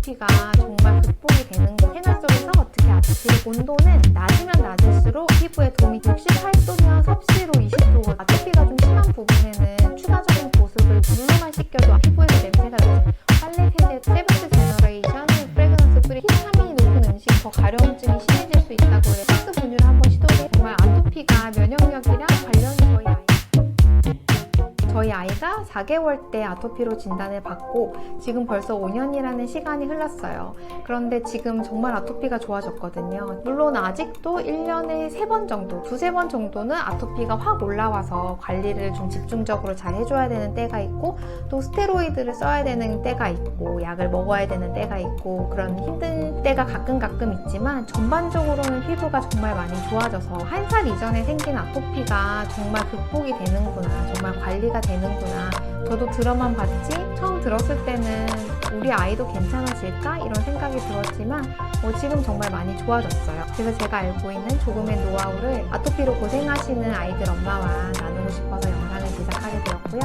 아토피가 정말 극복이 되는 거. 생활 속에서 어떻게 아토피를 온도는 낮으면 낮을수록 피부에 도움이 68도면 섭씨로 20도고 아토피가 좀 심한 부분에는 추가적인 보습을 물로만 씻겨도 피부에서 냄새가 나죠. 빨래 세제, 세븐스 제너레이션, 프레그넌스 프리, 히스타민이 높은 음식 더 가려움증이 심해질 수 있다고 해요. 섹스 분유를 한번 시도해. 정말 아토피가 면역력이랑 관련이 저희 아이가 4개월 때 아토피로 진단을 받고 지금 벌써 5년이라는 시간이 흘렀어요. 그런데 지금 정말 아토피가 좋아졌거든요. 물론 아직도 1년에 3번 정도, 2-3번 정도는 아토피가 확 올라와서 관리를 좀 집중적으로 잘 해줘야 되는 때가 있고 또 스테로이드를 써야 되는 때가 있고 약을 먹어야 되는 때가 있고 그런 힘든 때가 가끔 있지만 전반적으로는 피부가 정말 많이 좋아져서 1살 이전에 생긴 아토피가 정말 극복이 되는구나, 정말 관리가 되는구나. 저도 들어만 봤지 처음 들었을 때는 우리 아이도 괜찮아질까? 이런 생각이 들었지만 지금 정말 많이 좋아졌어요. 그래서 제가 알고 있는 조금의 노하우를 아토피로 고생하시는 아이들 엄마와 나누고 싶어서 영상을 제작하게 되었고요.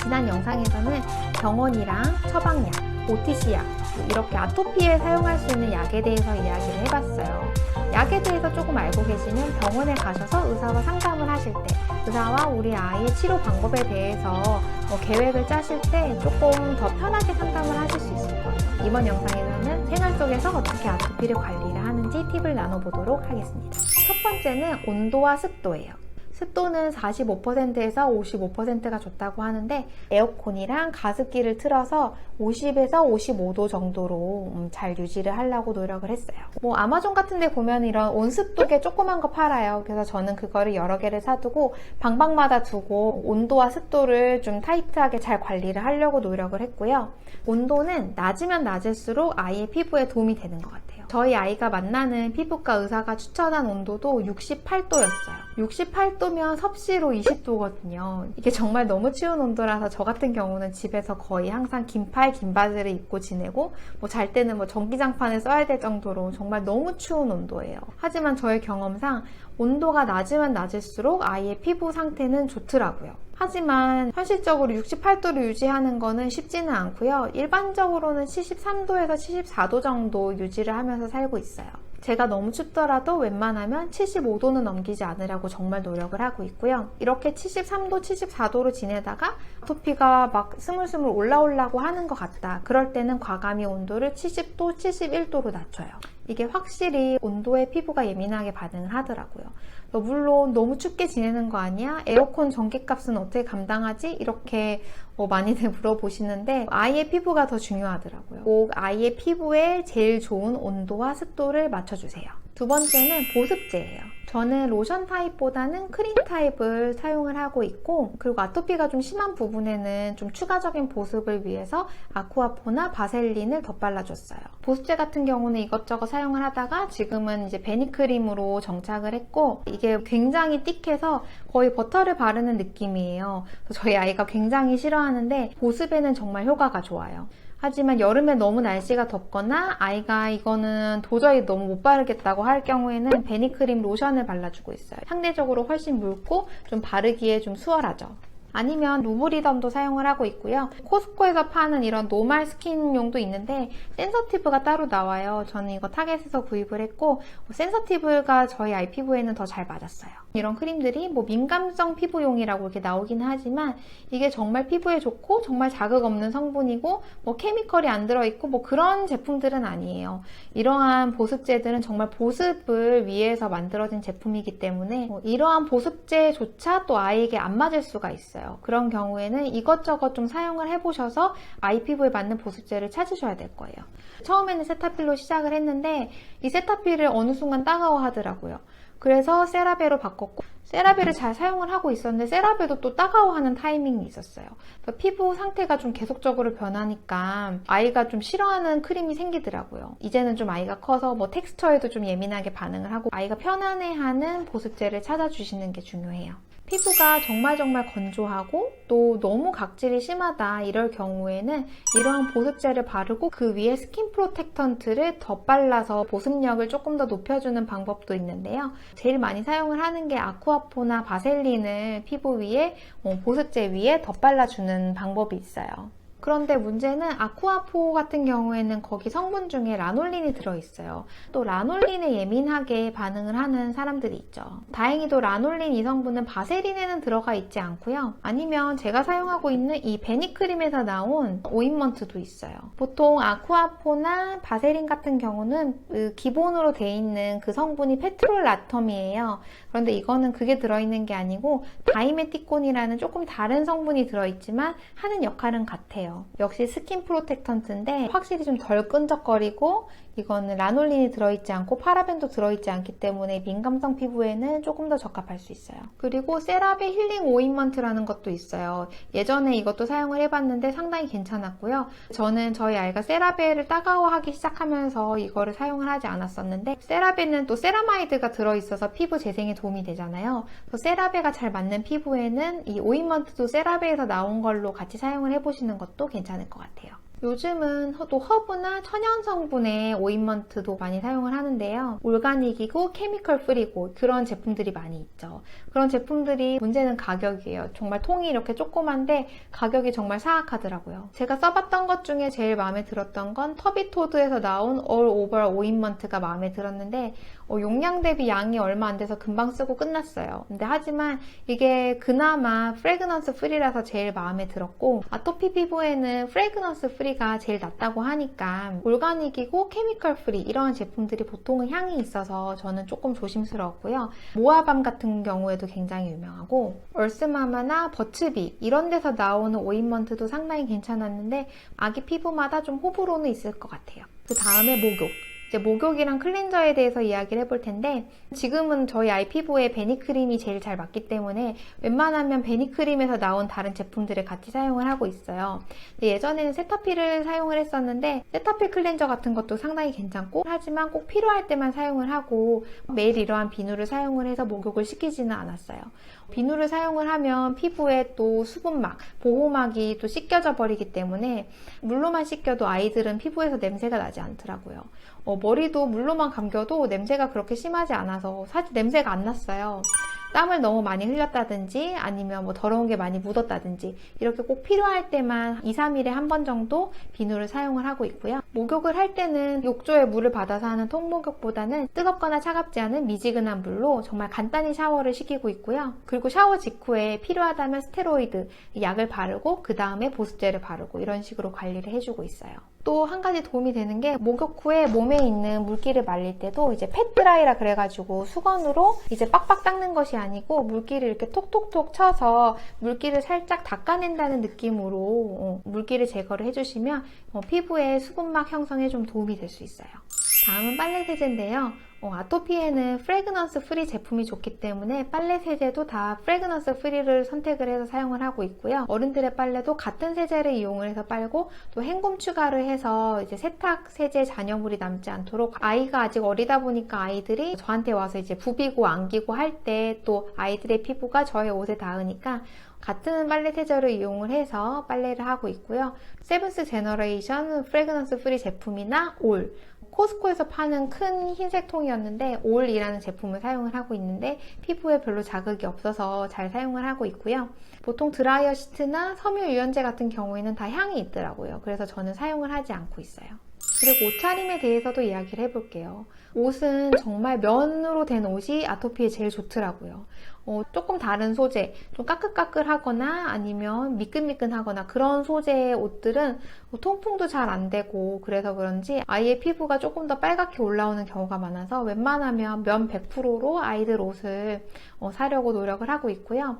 지난 영상에서는 병원이랑 처방약, OTC약 이렇게 아토피에 사용할 수 있는 약에 대해서 이야기를 해봤어요. 약에 대해서 조금 알고 계시면 병원에 가셔서 의사와 상담을 하실 때 의사와 우리 아이의 치료 방법에 대해서 계획을 짜실 때 조금 더 편하게 상담을 하실 수 있을 거예요. 이번 영상에서는 생활 속에서 어떻게 아토피를 관리를 하는지 팁을 나눠보도록 하겠습니다. 첫 번째는 온도와 습도예요. 습도는 45%에서 55%가 좋다고 하는데 에어컨이랑 가습기를 틀어서 50에서 55도 정도로 잘 유지를 하려고 노력을 했어요. 아마존 같은 데 보면 이런 온습도계 조그만 거 팔아요. 그래서 저는 그거를 여러 개를 사두고 방방마다 두고 온도와 습도를 좀 타이트하게 잘 관리를 하려고 노력을 했고요. 온도는 낮으면 낮을수록 아이의 피부에 도움이 되는 것 같아요. 저희 아이가 만나는 피부과 의사가 추천한 온도도 68도였어요. 68도면 섭씨로 20도거든요. 이게 정말 너무 추운 온도라서 저 같은 경우는 집에서 거의 항상 긴팔, 긴 바지를 입고 지내고 잘 때는 전기장판을 써야 될 정도로 정말 너무 추운 온도예요. 하지만 저의 경험상 온도가 낮으면 낮을수록 아이의 피부 상태는 좋더라고요. 하지만 현실적으로 68도를 유지하는 거는 쉽지는 않고요. 일반적으로는 73도에서 74도 정도 유지를 하면서 살고 있어요. 제가 너무 춥더라도 웬만하면 75도는 넘기지 않으려고 정말 노력을 하고 있고요. 이렇게 73도, 74도로 지내다가 아토피가 막 스물스물 올라오려고 하는 것 같다. 그럴 때는 과감히 온도를 70도, 71도로 낮춰요. 이게 확실히 온도에 피부가 예민하게 반응을 하더라고요. 물론 너무 춥게 지내는 거 아니야? 에어컨 전기값은 어떻게 감당하지? 이렇게 많이들 물어보시는데 아이의 피부가 더 중요하더라고요. 꼭 아이의 피부에 제일 좋은 온도와 습도를 맞춰주세요. 두 번째는 보습제예요. 저는 로션 타입보다는 크림 타입을 사용을 하고 있고 그리고 아토피가 좀 심한 부분에는 좀 추가적인 보습을 위해서 아쿠아포나 바셀린을 덧발라줬어요. 보습제 같은 경우는 이것저것 사용을 하다가 지금은 이제 베니크림으로 정착을 했고 이게 굉장히 띡해서 거의 버터를 바르는 느낌이에요. 저희 아이가 굉장히 싫어하는데 보습에는 정말 효과가 좋아요. 하지만 여름에 너무 날씨가 덥거나 아이가 이거는 도저히 너무 못 바르겠다고 할 경우에는 베니크림 로션을 발라주고 있어요. 상대적으로 훨씬 묽고 좀 바르기에 좀 수월하죠. 아니면 루브리덤도 사용을 하고 있고요. 코스코에서 파는 이런 노말 스킨용도 있는데 센서티브가 따로 나와요. 저는 이거 타겟에서 구입을 했고 센서티브가 저희 아이 피부에는 더 잘 맞았어요. 이런 크림들이 민감성 피부용이라고 이렇게 나오긴 하지만 이게 정말 피부에 좋고 정말 자극 없는 성분이고 케미컬이 안 들어있고 그런 제품들은 아니에요. 이러한 보습제들은 정말 보습을 위해서 만들어진 제품이기 때문에 이러한 보습제조차 또 아이에게 안 맞을 수가 있어요. 그런 경우에는 이것저것 좀 사용을 해보셔서 아이 피부에 맞는 보습제를 찾으셔야 될 거예요. 처음에는 세타필로 시작을 했는데 이 세타필을 어느 순간 따가워하더라고요. 그래서 세라베로 바꿨고 세라베를 잘 사용을 하고 있었는데 세라베도 또 따가워하는 타이밍이 있었어요. 피부 상태가 좀 계속적으로 변하니까 아이가 좀 싫어하는 크림이 생기더라고요. 이제는 좀 아이가 커서 텍스처에도 좀 예민하게 반응을 하고 아이가 편안해하는 보습제를 찾아주시는 게 중요해요. 피부가 정말 건조하고 또 너무 각질이 심하다 이럴 경우에는 이러한 보습제를 바르고 그 위에 스킨 프로텍턴트를 덧발라서 보습력을 조금 더 높여주는 방법도 있는데요. 제일 많이 사용을 하는 게 아쿠아포나 바셀린을 피부 위에 보습제 위에 덧발라주는 방법이 있어요. 그런데 문제는 아쿠아포 같은 경우에는 거기 성분 중에 라놀린이 들어있어요. 또 라놀린에 예민하게 반응을 하는 사람들이 있죠. 다행히도 라놀린 이 성분은 바세린에는 들어가 있지 않고요. 아니면 제가 사용하고 있는 이 베니크림에서 나온 오인먼트도 있어요. 보통 아쿠아포나 바세린 같은 경우는 그 기본으로 돼 있는 그 성분이 페트롤라텀이에요. 그런데 이거는 그게 들어있는 게 아니고 다이메티콘이라는 조금 다른 성분이 들어있지만 하는 역할은 같아요. 역시 스킨 프로텍턴트인데 확실히 좀 덜 끈적거리고 이거는 라놀린이 들어있지 않고 파라벤도 들어있지 않기 때문에 민감성 피부에는 조금 더 적합할 수 있어요. 그리고 세라베 힐링 오인먼트라는 것도 있어요. 예전에 이것도 사용을 해봤는데 상당히 괜찮았고요. 저는 저희 아이가 세라베를 따가워하기 시작하면서 이거를 사용을 하지 않았었는데 세라베는 또 세라마이드가 들어있어서 피부 재생에 도움이 되잖아요. 그래서 세라베가 잘 맞는 피부에는 이 오인먼트도 세라베에서 나온 걸로 같이 사용을 해보시는 것도 괜찮을 것 같아요. 요즘은 또 허브나 천연 성분의 오인먼트도 많이 사용을 하는데요. 올가닉이고 케미컬 프리고 그런 제품들이 많이 있죠. 그런 제품들이 문제는 가격이에요. 정말 통이 이렇게 조그만데 가격이 정말 사악하더라고요. 제가 써봤던 것 중에 제일 마음에 들었던 건 터비토드에서 나온 올 오버 오인먼트가 마음에 들었는데 용량 대비 양이 얼마 안 돼서 금방 쓰고 끝났어요. 근데 하지만 이게 그나마 프레그넌스 프리라서 제일 마음에 들었고 아토피 피부에는 프레그넌스 프리가 제일 낫다고 하니까 올가닉이고 케미컬 프리 이런 제품들이 보통은 향이 있어서 저는 조금 조심스러웠고요. 모아밤 같은 경우에도 굉장히 유명하고 얼스마마나 버츠비 이런 데서 나오는 오인먼트도 상당히 괜찮았는데 아기 피부마다 좀 호불호는 있을 것 같아요. 그 다음에 목욕. 이제 목욕이랑 클렌저에 대해서 이야기를 해볼 텐데 지금은 저희 아이 피부에 베니크림이 제일 잘 맞기 때문에 웬만하면 베니크림에서 나온 다른 제품들을 같이 사용을 하고 있어요. 예전에는 세타필을 사용을 했었는데 세타필 클렌저 같은 것도 상당히 괜찮고 하지만 꼭 필요할 때만 사용을 하고 매일 이러한 비누를 사용을 해서 목욕을 시키지는 않았어요. 비누를 사용을 하면 피부에 또 수분막, 보호막이 또 씻겨져 버리기 때문에 물로만 씻겨도 아이들은 피부에서 냄새가 나지 않더라고요. 머리도 물로만 감겨도 냄새가 그렇게 심하지 않아서 사실 냄새가 안 났어요. 땀을 너무 많이 흘렸다든지 아니면 더러운 게 많이 묻었다든지 이렇게 꼭 필요할 때만 2, 3일에 한 번 정도 비누를 사용을 하고 있고요. 목욕을 할 때는 욕조에 물을 받아서 하는 통목욕보다는 뜨겁거나 차갑지 않은 미지근한 물로 정말 간단히 샤워를 시키고 있고요. 그리고 샤워 직후에 필요하다면 스테로이드 약을 바르고 그 다음에 보습제를 바르고 이런 식으로 관리를 해주고 있어요. 또 한 가지 도움이 되는 게 목욕 후에 몸에 있는 물기를 말릴 때도 이제 팻드라이라 그래가지고 수건으로 이제 빡빡 닦는 것이 아니고 물기를 이렇게 톡톡톡 쳐서 물기를 살짝 닦아낸다는 느낌으로 물기를 제거를 해주시면 피부에 수분막 형성에 좀 도움이 될 수 있어요. 다음은 빨래 세제인데요. 아토피에는 프레그넌스 프리 제품이 좋기 때문에 빨래 세제도 다 프레그넌스 프리를 선택을 해서 사용을 하고 있고요. 어른들의 빨래도 같은 세제를 이용을 해서 빨고 또 헹굼 추가를 해서 이제 세탁 세제 잔여물이 남지 않도록 아이가 아직 어리다 보니까 아이들이 저한테 와서 이제 부비고 안기고 할 때 또 아이들의 피부가 저의 옷에 닿으니까 같은 빨래 세제를 이용을 해서 빨래를 하고 있고요. 세븐스 제너레이션 프레그넌스 프리 제품이나 올 코스코에서 파는 큰 흰색 통이었는데 올이라는 제품을 사용을 하고 있는데 피부에 별로 자극이 없어서 잘 사용을 하고 있고요. 보통 드라이어 시트나 섬유 유연제 같은 경우에는 다 향이 있더라고요. 그래서 저는 사용을 하지 않고 있어요. 그리고 옷차림에 대해서도 이야기를 해볼게요. 옷은 정말 면으로 된 옷이 아토피에 제일 좋더라고요. 조금 다른 소재, 좀 까끌까끌하거나 아니면 미끈미끈하거나 그런 소재의 옷들은 통풍도 잘 안 되고 그래서 그런지 아이의 피부가 조금 더 빨갛게 올라오는 경우가 많아서 웬만하면 면 100%로 아이들 옷을 사려고 노력을 하고 있고요.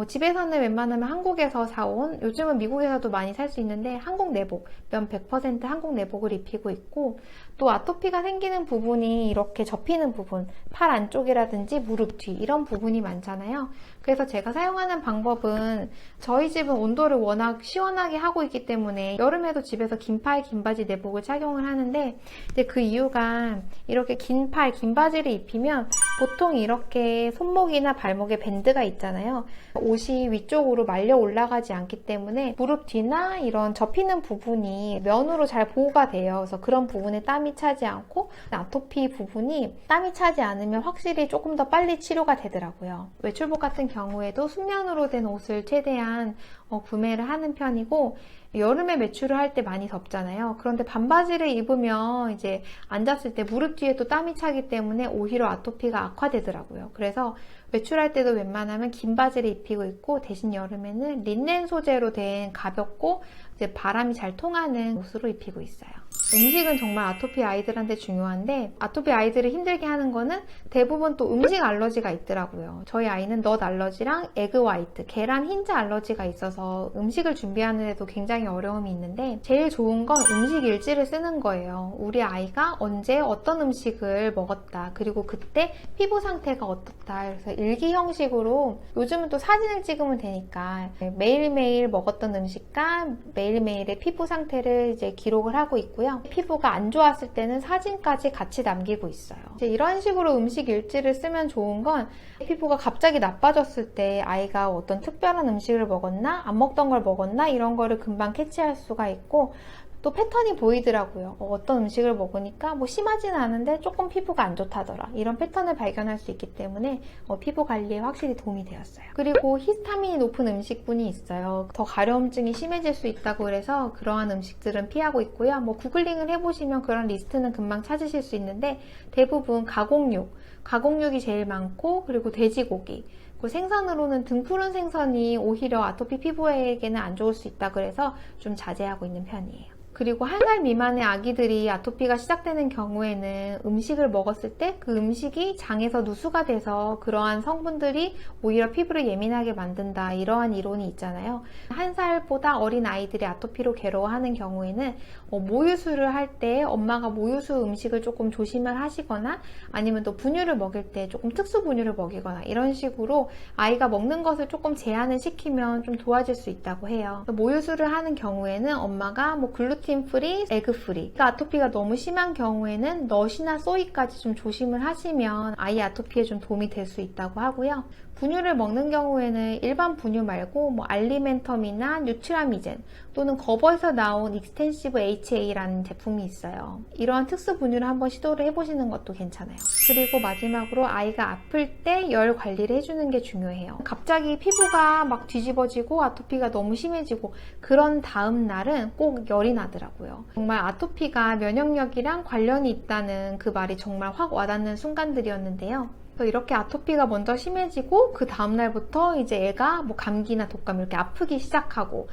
집에서는 웬만하면 한국에서 사온, 요즘은 미국에서도 많이 살 수 있는데 한국 내복, 면 100% 한국 내복을 입히고 있고 또 아토피가 생기는 부분이 이렇게 접히는 부분, 팔 안쪽이라든지 무릎 뒤 이런 부분이 많잖아요. 그래서 제가 사용하는 방법은 저희 집은 온도를 워낙 시원하게 하고 있기 때문에 여름에도 집에서 긴팔, 긴바지 내복을 착용을 하는데 이제 그 이유가 이렇게 긴팔, 긴바지를 입히면 보통 이렇게 손목이나 발목에 밴드가 있잖아요. 옷이 위쪽으로 말려 올라가지 않기 때문에 무릎 뒤나 이런 접히는 부분이 면으로 잘 보호가 돼요. 그래서 그런 부분에 땀이 차지 않고 아토피 부분이 땀이 차지 않으면 확실히 조금 더 빨리 치료가 되더라고요. 외출복 같은 경우에도 순면으로 된 옷을 최대한 구매를 하는 편이고, 여름에 외출을 할 때 많이 덥잖아요. 그런데 반바지를 입으면 이제 앉았을 때 무릎 뒤에 또 땀이 차기 때문에 오히려 아토피가 악화되더라고요. 그래서 외출할 때도 웬만하면 긴 바지를 입히고 있고, 대신 여름에는 린넨 소재로 된 가볍고 이제 바람이 잘 통하는 옷으로 입히고 있어요. 음식은 정말 아토피 아이들한테 중요한데, 아토피 아이들을 힘들게 하는 거는 대부분 또 음식 알러지가 있더라고요. 저희 아이는 넛 알러지랑 에그 화이트, 계란 흰자 알러지가 있어서 음식을 준비하는 데도 굉장히 어려움이 있는데, 제일 좋은 건 음식 일지를 쓰는 거예요. 우리 아이가 언제 어떤 음식을 먹었다, 그리고 그때 피부 상태가 어떻다. 그래서 일기 형식으로, 요즘은 또 사진을 찍으면 되니까 매일매일 먹었던 음식과 매일매일의 피부 상태를 이제 기록을 하고 있고요. 피부가 안 좋았을 때는 사진까지 같이 남기고 있어요. 이제 이런 식으로 음식 일지를 쓰면 좋은 건, 피부가 갑자기 나빠졌을 때 아이가 어떤 특별한 음식을 먹었나, 안 먹던 걸 먹었나, 이런 거를 금방 캐치할 수가 있고, 또 패턴이 보이더라고요. 어떤 음식을 먹으니까 뭐 심하지는 않은데 조금 피부가 안 좋다더라, 이런 패턴을 발견할 수 있기 때문에 피부 관리에 확실히 도움이 되었어요. 그리고 히스타민이 높은 음식군이 있어요. 더 가려움증이 심해질 수 있다고 그래서 그러한 음식들은 피하고 있고요. 뭐 구글링을 해보시면 그런 리스트는 금방 찾으실 수 있는데, 대부분 가공육이 제일 많고, 그리고 돼지고기, 그 생선으로는 등푸른 생선이 오히려 아토피 피부에게는 안 좋을 수 있다 그래서 좀 자제하고 있는 편이에요. 그리고 1살 미만의 아기들이 아토피가 시작되는 경우에는 음식을 먹었을 때 그 음식이 장에서 누수가 돼서 그러한 성분들이 오히려 피부를 예민하게 만든다, 이러한 이론이 있잖아요. 1살보다 어린 아이들이 아토피로 괴로워하는 경우에는 모유수를 할 때 엄마가 모유수 음식을 조금 조심을 하시거나, 아니면 또 분유를 먹일 때 조금 특수 분유를 먹이거나, 이런 식으로 아이가 먹는 것을 조금 제한을 시키면 좀 도와질 수 있다고 해요. 모유수를 하는 경우에는 엄마가 뭐 글루틴 프리, 에그 프리, 아토피가 너무 심한 경우에는 넛이나 소이까지 좀 조심을 하시면 아이 아토피에 좀 도움이 될 수 있다고 하고요. 분유를 먹는 경우에는 일반 분유 말고 뭐 알리멘텀이나 뉴트라미젠 또는 거버에서 나온 익스텐시브 HA라는 제품이 있어요. 이러한 특수 분유를 한번 시도를 해보시는 것도 괜찮아요. 그리고 마지막으로 아이가 아플 때 열 관리를 해주는 게 중요해요. 갑자기 피부가 막 뒤집어지고 아토피가 너무 심해지고 그런 다음 날은 꼭 열이 나더라고요. 정말 아토피가 면역력이랑 관련이 있다는 그 말이 정말 확 와닿는 순간들이었는데요. 이렇게 아토피가 먼저 심해지고 그 다음날부터 이제 애가 뭐 감기나 독감 이렇게 아프기 시작하고,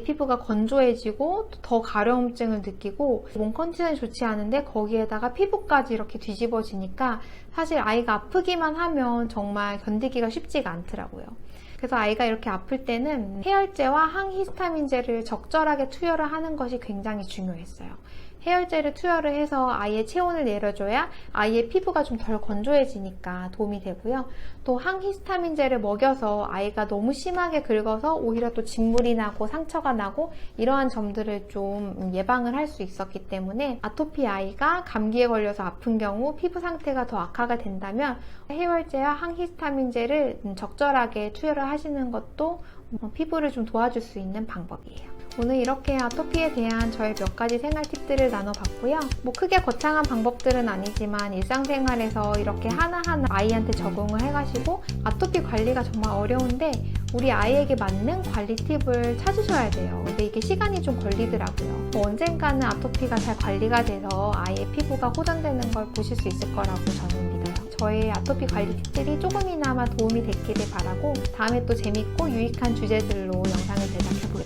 피부가 건조해지고 더 가려움증을 느끼고 몸 컨디션이 좋지 않은데 거기에다가 피부까지 이렇게 뒤집어지니까 사실 아이가 아프기만 하면 정말 견디기가 쉽지가 않더라고요. 그래서 아이가 이렇게 아플 때는 해열제와 항히스타민제를 적절하게 투여를 하는 것이 굉장히 중요했어요. 해열제를 투여를 해서 아이의 체온을 내려줘야 아이의 피부가 좀 덜 건조해지니까 도움이 되고요. 또 항히스타민제를 먹여서 아이가 너무 심하게 긁어서 오히려 또 진물이 나고 상처가 나고 이러한 점들을 좀 예방을 할 수 있었기 때문에, 아토피 아이가 감기에 걸려서 아픈 경우 피부 상태가 더 악화가 된다면 해열제와 항히스타민제를 적절하게 투여를 하시는 것도 피부를 좀 도와줄 수 있는 방법이에요. 오늘 이렇게 아토피에 대한 저의 몇 가지 생활 팁들을 나눠봤고요. 뭐 크게 거창한 방법들은 아니지만 일상생활에서 이렇게 하나하나 아이한테 적응을 해가시고, 아토피 관리가 정말 어려운데 우리 아이에게 맞는 관리 팁을 찾으셔야 돼요. 근데 이게 시간이 좀 걸리더라고요. 언젠가는 아토피가 잘 관리가 돼서 아이의 피부가 호전되는 걸 보실 수 있을 거라고 저는 믿어요. 저의 아토피 관리 팁들이 조금이나마 도움이 됐기를 바라고, 다음에 또 재밌고 유익한 주제들로 영상을 제작해볼게요.